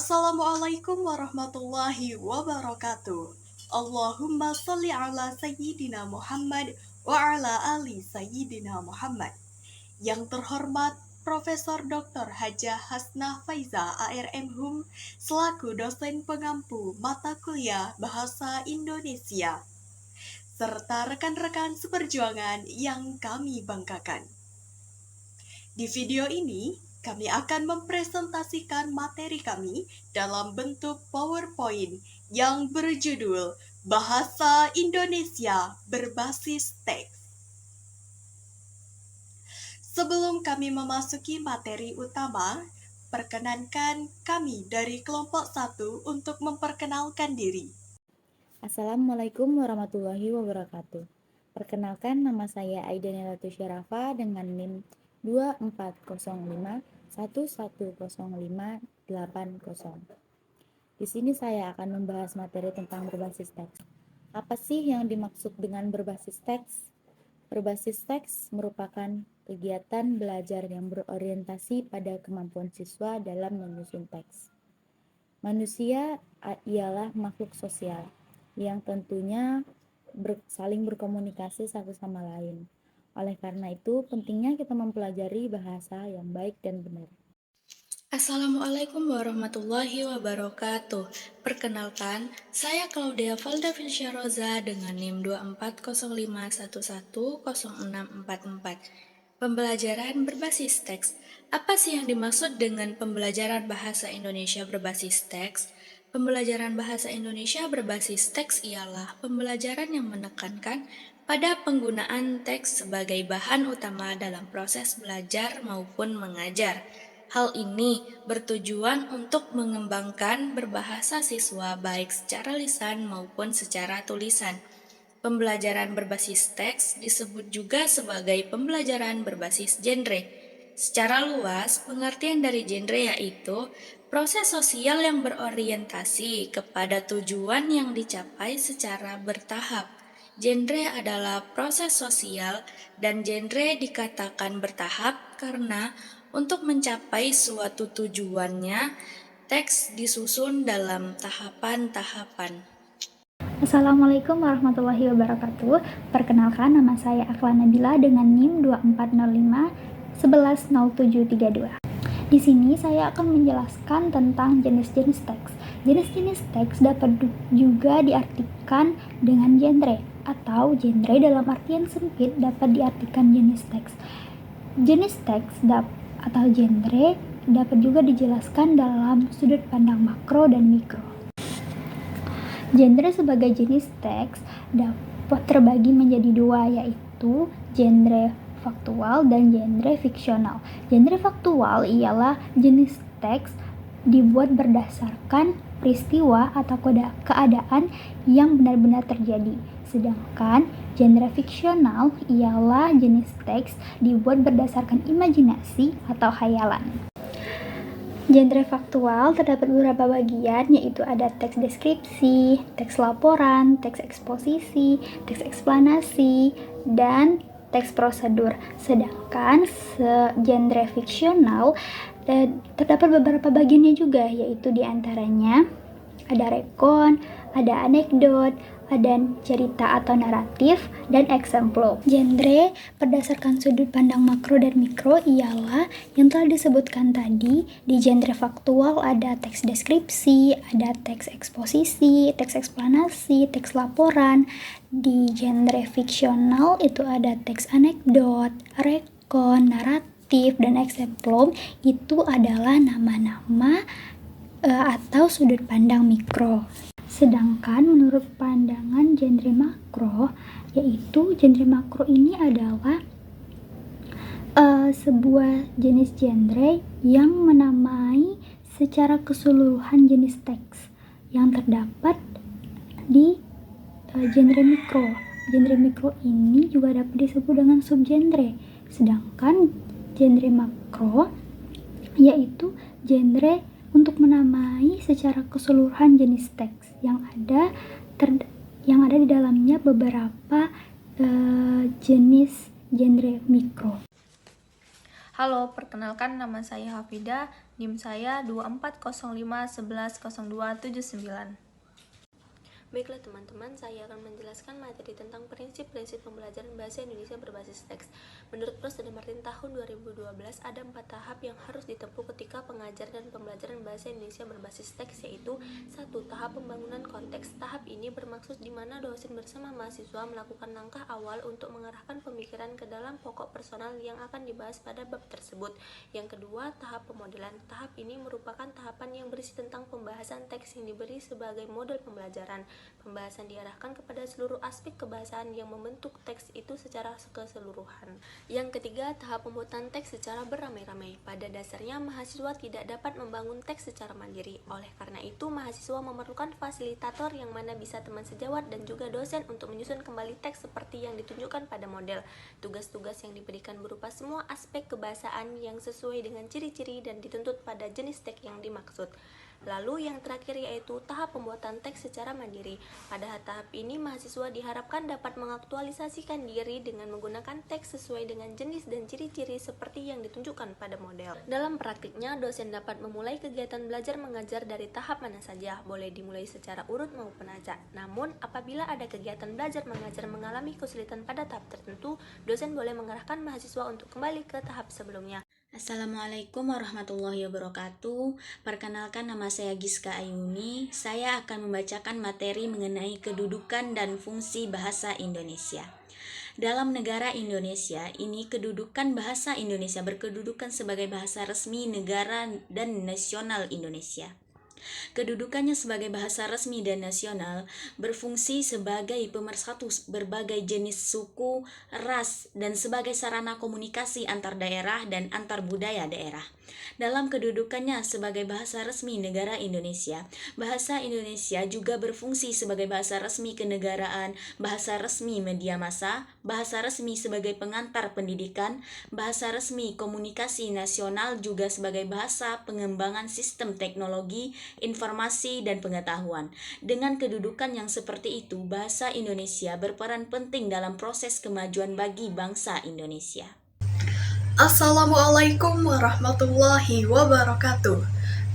Assalamualaikum warahmatullahi wabarakatuh. Allahumma salli ala Sayyidina Muhammad wa ala ali Sayyidina Muhammad. Yang terhormat Profesor Dr. Hajah Hasnah Faiza ARMHum selaku dosen pengampu mata kuliah Bahasa Indonesia serta rekan-rekan seperjuangan yang kami banggakan. Di video ini, kami akan mempresentasikan materi kami dalam bentuk PowerPoint yang berjudul Bahasa Indonesia Berbasis Teks. Sebelum kami memasuki materi utama, perkenankan kami dari kelompok 1 untuk memperkenalkan diri. Assalamualaikum warahmatullahi wabarakatuh. Perkenalkan, nama saya Aida Nelatu Syarafa dengan NIM 2405110580. Di sini saya akan membahas materi tentang berbasis teks. Apa sih yang dimaksud dengan berbasis teks? Berbasis teks merupakan kegiatan belajar yang berorientasi pada kemampuan siswa dalam menyusun teks. Manusia ialah makhluk sosial yang tentunya saling berkomunikasi satu sama lain. Oleh karena itu, pentingnya kita mempelajari bahasa yang baik dan benar. Assalamualaikum warahmatullahi wabarakatuh. Perkenalkan, saya Claudia Valda Roza dengan NIM 2405110644. Pembelajaran berbasis teks. Apa sih yang dimaksud dengan pembelajaran bahasa Indonesia berbasis teks? Pembelajaran bahasa Indonesia berbasis teks ialah pembelajaran yang menekankan pada penggunaan teks sebagai bahan utama dalam proses belajar maupun mengajar. Hal ini bertujuan untuk mengembangkan berbahasa siswa baik secara lisan maupun secara tulisan. Pembelajaran berbasis teks disebut juga sebagai pembelajaran berbasis genre. Secara luas, pengertian dari genre yaitu proses sosial yang berorientasi kepada tujuan yang dicapai secara bertahap. Genre adalah proses sosial dan genre dikatakan bertahap karena untuk mencapai suatu tujuannya, teks disusun dalam tahapan-tahapan. Assalamualaikum warahmatullahi wabarakatuh. Perkenalkan, nama saya Akla Nabila dengan NIM 2405110732. Di sini saya akan menjelaskan tentang jenis-jenis teks. Jenis-jenis teks dapat juga diartikan dengan genre atau genre dalam artian sempit dapat diartikan jenis teks. Jenis teks atau genre dapat juga dijelaskan dalam sudut pandang makro dan mikro. Genre sebagai jenis teks dapat terbagi menjadi dua, yaitu genre faktual dan genre fiksional. Genre faktual ialah jenis teks dibuat berdasarkan peristiwa atau keadaan yang benar-benar terjadi. Sedangkan genre fiksional ialah jenis teks dibuat berdasarkan imajinasi atau khayalan. Genre faktual terdapat beberapa bagian, yaitu ada teks deskripsi, teks laporan, teks eksposisi, teks eksplanasi, dan teks prosedur. Sedangkan genre fiksional terdapat beberapa bagiannya juga, yaitu diantaranya ada rekon, ada anekdot, ada cerita atau naratif, dan eksemplo. Genre berdasarkan sudut pandang makro dan mikro ialah yang telah disebutkan tadi. Di genre faktual ada teks deskripsi, ada teks eksposisi, teks eksplanasi, teks laporan. Di genre fiksional itu ada teks anekdot, rekon, naratif, dan eksemplo. Itu adalah nama-nama atau sudut pandang mikro. Sedangkan menurut pandangan genre makro, yaitu genre makro ini adalah sebuah jenis genre yang menamai secara keseluruhan jenis teks yang terdapat di genre mikro. Genre mikro ini juga dapat disebut dengan subgenre. Sedangkan genre makro yaitu genre untuk menamai secara keseluruhan jenis teks yang ada di dalamnya beberapa jenis genre mikro. Halo, perkenalkan nama saya Hafida NIM saya 2405110279. Baiklah teman-teman, saya akan menjelaskan materi tentang prinsip-prinsip pembelajaran bahasa Indonesia berbasis teks. Menurut Prof. Dr. Martin tahun 2012, ada 4 tahap yang harus ditempuh ketika pengajaran dan pembelajaran bahasa Indonesia berbasis teks, yaitu 1. Tahap pembangunan konteks. Tahap ini bermaksud di mana dosen bersama mahasiswa melakukan langkah awal untuk mengarahkan pemikiran ke dalam pokok personal yang akan dibahas pada bab tersebut. Yang kedua, tahap pemodelan. Tahap ini merupakan tahapan yang berisi tentang pembahasan teks yang diberi sebagai model pembelajaran. Pembahasan diarahkan kepada seluruh aspek kebahasaan yang membentuk teks itu secara keseluruhan. Yang ketiga, tahap pembuatan teks secara beramai-ramai. Pada dasarnya, mahasiswa tidak dapat membangun teks secara mandiri. Oleh karena itu, mahasiswa memerlukan fasilitator yang mana bisa teman sejawat dan juga dosen untuk menyusun kembali teks seperti yang ditunjukkan pada model. Tugas-tugas yang diberikan berupa semua aspek kebahasaan yang sesuai dengan ciri-ciri dan dituntut pada jenis teks yang dimaksud. Lalu yang terakhir yaitu tahap pembuatan teks secara mandiri. Pada tahap ini mahasiswa diharapkan dapat mengaktualisasikan diri dengan menggunakan teks sesuai dengan jenis dan ciri-ciri seperti yang ditunjukkan pada model. Dalam praktiknya, dosen dapat memulai kegiatan belajar mengajar dari tahap mana saja, boleh dimulai secara urut maupun acak. Namun, apabila ada kegiatan belajar mengajar mengalami kesulitan pada tahap tertentu, dosen boleh mengarahkan mahasiswa untuk kembali ke tahap sebelumnya. Assalamualaikum warahmatullahi wabarakatuh. Perkenalkan, nama saya Giska Ayuni. Saya akan membacakan materi mengenai kedudukan dan fungsi bahasa Indonesia. Dalam negara Indonesia ini, kedudukan bahasa Indonesia berkedudukan sebagai bahasa resmi negara dan nasional Indonesia. Kedudukannya sebagai bahasa resmi dan nasional berfungsi sebagai pemersatu berbagai jenis suku, ras, dan sebagai sarana komunikasi antar daerah dan antar budaya daerah. Dalam kedudukannya sebagai bahasa resmi negara Indonesia, bahasa Indonesia juga berfungsi sebagai bahasa resmi kenegaraan, bahasa resmi media massa, bahasa resmi sebagai pengantar pendidikan, bahasa resmi komunikasi nasional, juga sebagai bahasa pengembangan sistem teknologi, informasi, dan pengetahuan. Dengan kedudukan yang seperti itu, bahasa Indonesia berperan penting dalam proses kemajuan bagi bangsa Indonesia. Assalamualaikum warahmatullahi wabarakatuh.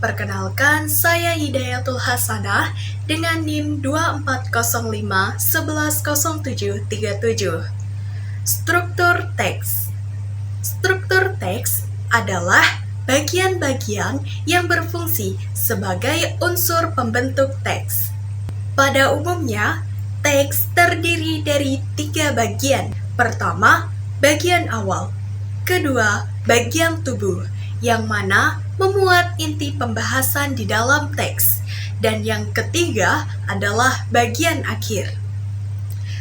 Perkenalkan, saya Hidayatul Hasanah dengan NIM 2405110737. Struktur teks. Struktur teks adalah bagian-bagian yang berfungsi sebagai unsur pembentuk teks. Pada umumnya, teks terdiri dari 3 bagian. Pertama, bagian awal. Kedua, bagian tubuh, yang mana memuat inti pembahasan di dalam teks. Dan yang ketiga adalah bagian akhir.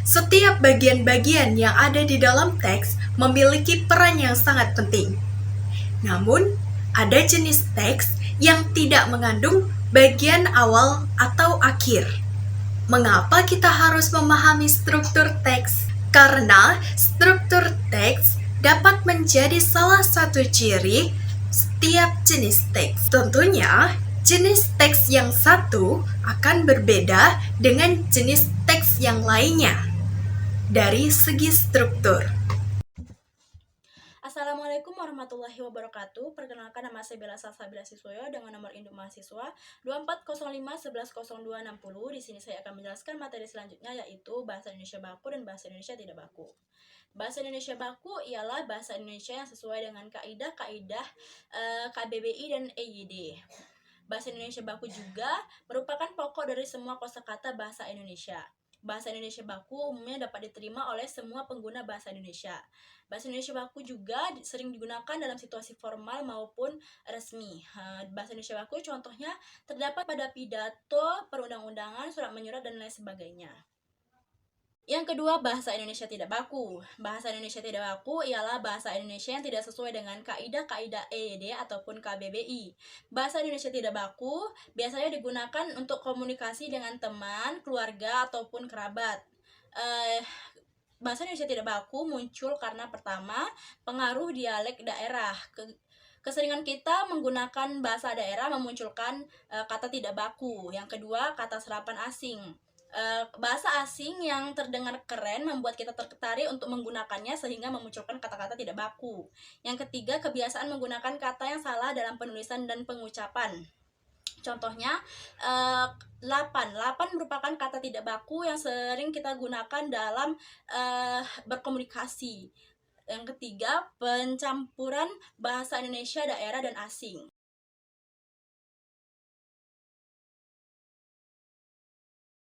Setiap bagian-bagian yang ada di dalam teks memiliki peran yang sangat penting. Namun, ada jenis teks yang tidak mengandung bagian awal atau akhir. Mengapa kita harus memahami struktur teks? Karena struktur teks dapat menjadi salah satu ciri setiap jenis teks. Tentunya, jenis teks yang satu akan berbeda dengan jenis teks yang lainnya dari segi struktur. Assalamualaikum warahmatullahi wabarakatuh. Perkenalkan, nama saya Bella Salsabila Siswoyo dengan nomor induk mahasiswa 2405110260. Di sini saya akan menjelaskan materi selanjutnya, yaitu bahasa Indonesia baku dan bahasa Indonesia tidak baku. Bahasa Indonesia baku ialah bahasa Indonesia yang sesuai dengan kaidah-kaidah KBBI dan EYD. Bahasa Indonesia baku juga merupakan pokok dari semua kosakata bahasa Indonesia. Bahasa Indonesia baku umumnya dapat diterima oleh semua pengguna bahasa Indonesia. Bahasa Indonesia baku juga sering digunakan dalam situasi formal maupun resmi. Bahasa Indonesia baku contohnya terdapat pada pidato, perundang-undangan, surat menyurat, dan lain sebagainya. Yang kedua, bahasa Indonesia tidak baku. Bahasa Indonesia tidak baku ialah bahasa Indonesia yang tidak sesuai dengan kaidah-kaidah EYD ataupun KBBI. Bahasa Indonesia tidak baku biasanya digunakan untuk komunikasi dengan teman, keluarga, ataupun kerabat. Bahasa Indonesia tidak baku muncul karena pertama, pengaruh dialek daerah. Keseringan kita menggunakan bahasa daerah memunculkan kata tidak baku. Yang kedua, kata serapan asing. Bahasa asing yang terdengar keren membuat kita tertarik untuk menggunakannya sehingga memunculkan kata-kata tidak baku. Yang ketiga, kebiasaan menggunakan kata yang salah dalam penulisan dan pengucapan. Contohnya, 8 merupakan kata tidak baku yang sering kita gunakan dalam berkomunikasi. Yang ketiga, pencampuran bahasa Indonesia daerah dan asing.